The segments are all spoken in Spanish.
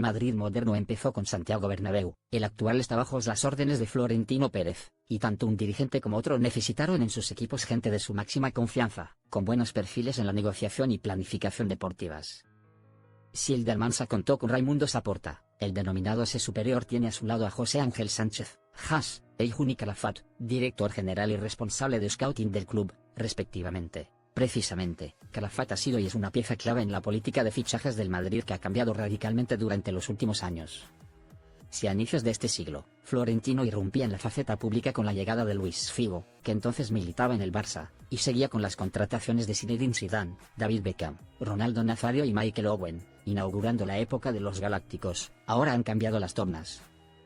el Madrid moderno empezó con Santiago Bernabéu, el actual está bajo las órdenes de Florentino Pérez, y tanto un dirigente como otro necesitaron en sus equipos gente de su máxima confianza, con buenos perfiles en la negociación y planificación deportivas. Si el de Almansa contó con Raimundo Saporta, el denominado ese superior tiene a su lado a José Ángel Sánchez, Haas, e Juni Calafat, director general y responsable de scouting del club, respectivamente. Precisamente, Calafat ha sido y es una pieza clave en la política de fichajes del Madrid que ha cambiado radicalmente durante los últimos años. Si a inicios de este siglo, Florentino irrumpía en la faceta pública con la llegada de Luis Figo, que entonces militaba en el Barça, y seguía con las contrataciones de Zinedine Zidane, David Beckham, Ronaldo Nazario y Michael Owen, inaugurando la época de los Galácticos, ahora han cambiado las tornas.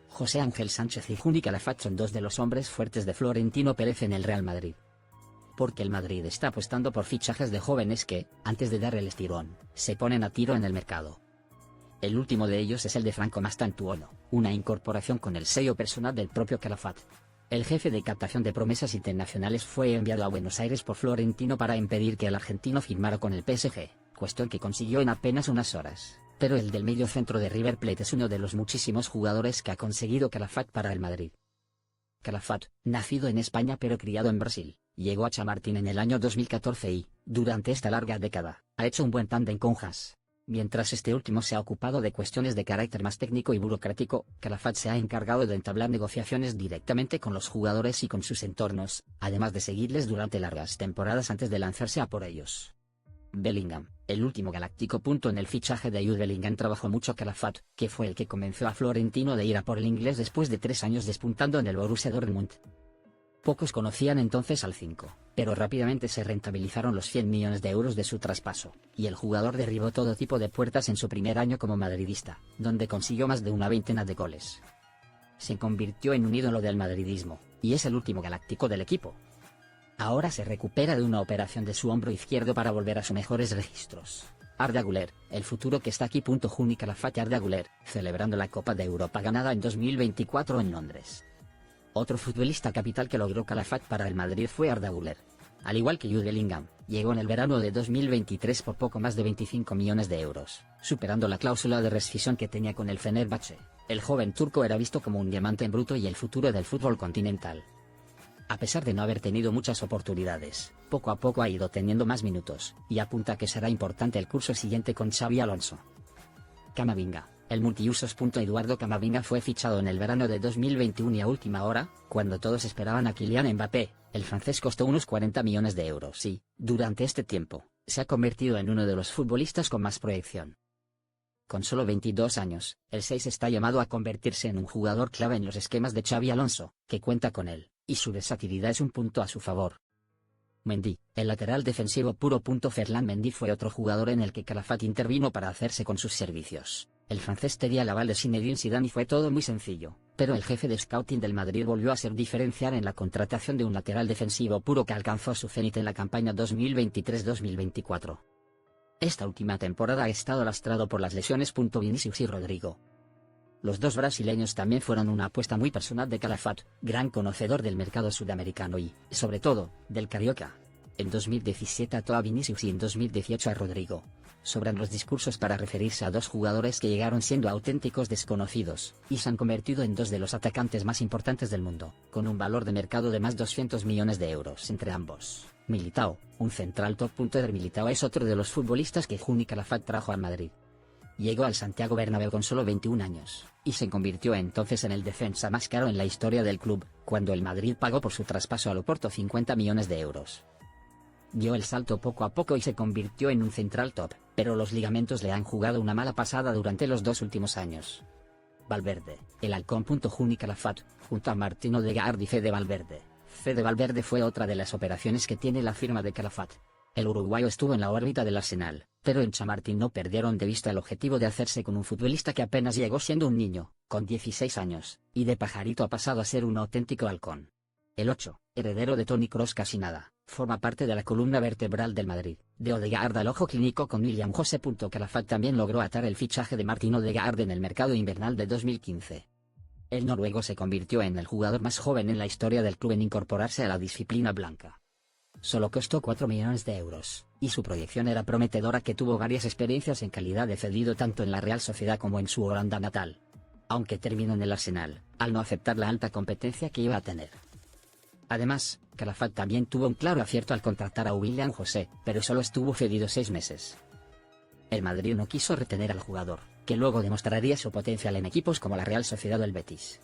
José Ángel Sánchez y Juni Calafat son dos de los hombres fuertes de Florentino Pérez en el Real Madrid. Porque el Madrid está apostando por fichajes de jóvenes que, antes de dar el estirón, se ponen a tiro en el mercado. El último de ellos es el de Franco Mastantuono, una incorporación con el sello personal del propio Calafat. El jefe de captación de promesas internacionales fue enviado a Buenos Aires por Florentino para impedir que el argentino firmara con el PSG, cuestión que consiguió en apenas unas horas, pero el del medio centro de River Plate es uno de los muchísimos jugadores que ha conseguido Calafat para el Madrid. Calafat, nacido en España pero criado en Brasil, llegó a Chamartín en el año 2014 y, durante esta larga década, ha hecho un buen tándem con Haas. Mientras este último se ha ocupado de cuestiones de carácter más técnico y burocrático, Calafat se ha encargado de entablar negociaciones directamente con los jugadores y con sus entornos, además de seguirles durante largas temporadas antes de lanzarse a por ellos. Bellingham, el último galáctico. En el fichaje de Jude Bellingham trabajó mucho Calafat, que fue el que convenció a Florentino de ir a por el inglés después de 3 años despuntando en el Borussia Dortmund. Pocos conocían entonces al 5, pero rápidamente se rentabilizaron los 100 millones de euros de su traspaso, y el jugador derribó todo tipo de puertas en su primer año como madridista, donde consiguió más de una veintena de goles. Se convirtió en un ídolo del madridismo, y es el último galáctico del equipo. Ahora se recupera de una operación de su hombro izquierdo para volver a sus mejores registros. Arda Güler, el futuro que está aquí. Juni Calafat y Arda Güler, celebrando la Copa de Europa ganada en 2024 en Londres. Otro futbolista capital que logró Calafat para el Madrid fue Arda Güler. Al igual que Jude Bellingham, llegó en el verano de 2023 por poco más de 25 millones de euros, superando la cláusula de rescisión que tenía con el Fenerbahce. El joven turco era visto como un diamante en bruto y el futuro del fútbol continental. A pesar de no haber tenido muchas oportunidades, poco a poco ha ido teniendo más minutos, y apunta que será importante el curso siguiente con Xabi Alonso. Camavinga, el multiusos. Eduardo Camavinga fue fichado en el verano de 2021 y a última hora, cuando todos esperaban a Kylian Mbappé, el francés costó unos 40 millones de euros y, durante este tiempo, se ha convertido en uno de los futbolistas con más proyección. Con solo 22 años, el 6 está llamado a convertirse en un jugador clave en los esquemas de Xabi Alonso, que cuenta con él, y su versatilidad es un punto a su favor. Mendy, el lateral defensivo puro. Ferland Mendy fue otro jugador en el que Calafat intervino para hacerse con sus servicios. El francés tenía el aval de Zinedine Zidane y fue todo muy sencillo, pero el jefe de scouting del Madrid volvió a ser diferencial en la contratación de un lateral defensivo puro que alcanzó su cenit en la campaña 2023-2024. Esta última temporada ha estado lastrado por las lesiones. Vinicius y Rodrigo. Los dos brasileños también fueron una apuesta muy personal de Calafat, gran conocedor del mercado sudamericano y, sobre todo, del carioca. En 2017 ató a Vinicius y en 2018 a Rodrigo. Sobran los discursos para referirse a dos jugadores que llegaron siendo auténticos desconocidos, y se han convertido en dos de los atacantes más importantes del mundo, con un valor de mercado de más 200 millones de euros entre ambos. Militao, un central top. Militao es otro de los futbolistas que Juni Calafat trajo al Madrid. Llegó al Santiago Bernabéu con solo 21 años, y se convirtió entonces en el defensa más caro en la historia del club, cuando el Madrid pagó por su traspaso al Oporto 50 millones de euros. Dio el salto poco a poco y se convirtió en un central top, pero los ligamentos le han jugado una mala pasada durante los 2 últimos años. Valverde, el halcón. Juni Calafat, junto a Martín Odegaard y Fede Valverde. Fede Valverde fue otra de las operaciones que tiene la firma de Calafat. El uruguayo estuvo en la órbita del Arsenal, pero en Chamartín no perdieron de vista el objetivo de hacerse con un futbolista que apenas llegó siendo un niño, con 16 años, y de pajarito ha pasado a ser un auténtico halcón. El 8, heredero de Toni Kroos casi nada, forma parte de la columna vertebral del Madrid. De Odegaard al ojo clínico con William José. Calafat también logró atar el fichaje de Martín Odegaard en el mercado invernal de 2015. El noruego se convirtió en el jugador más joven en la historia del club en incorporarse a la disciplina blanca. solo costó 4 millones de euros, y su proyección era prometedora, que tuvo varias experiencias en calidad de cedido tanto en la Real Sociedad como en su Holanda natal. Aunque terminó en el Arsenal, al no aceptar la alta competencia que iba a tener. Además, Calafat también tuvo un claro acierto al contratar a William José, pero solo estuvo cedido 6 meses. El Madrid no quiso retener al jugador, que luego demostraría su potencial en equipos como la Real Sociedad o el Betis.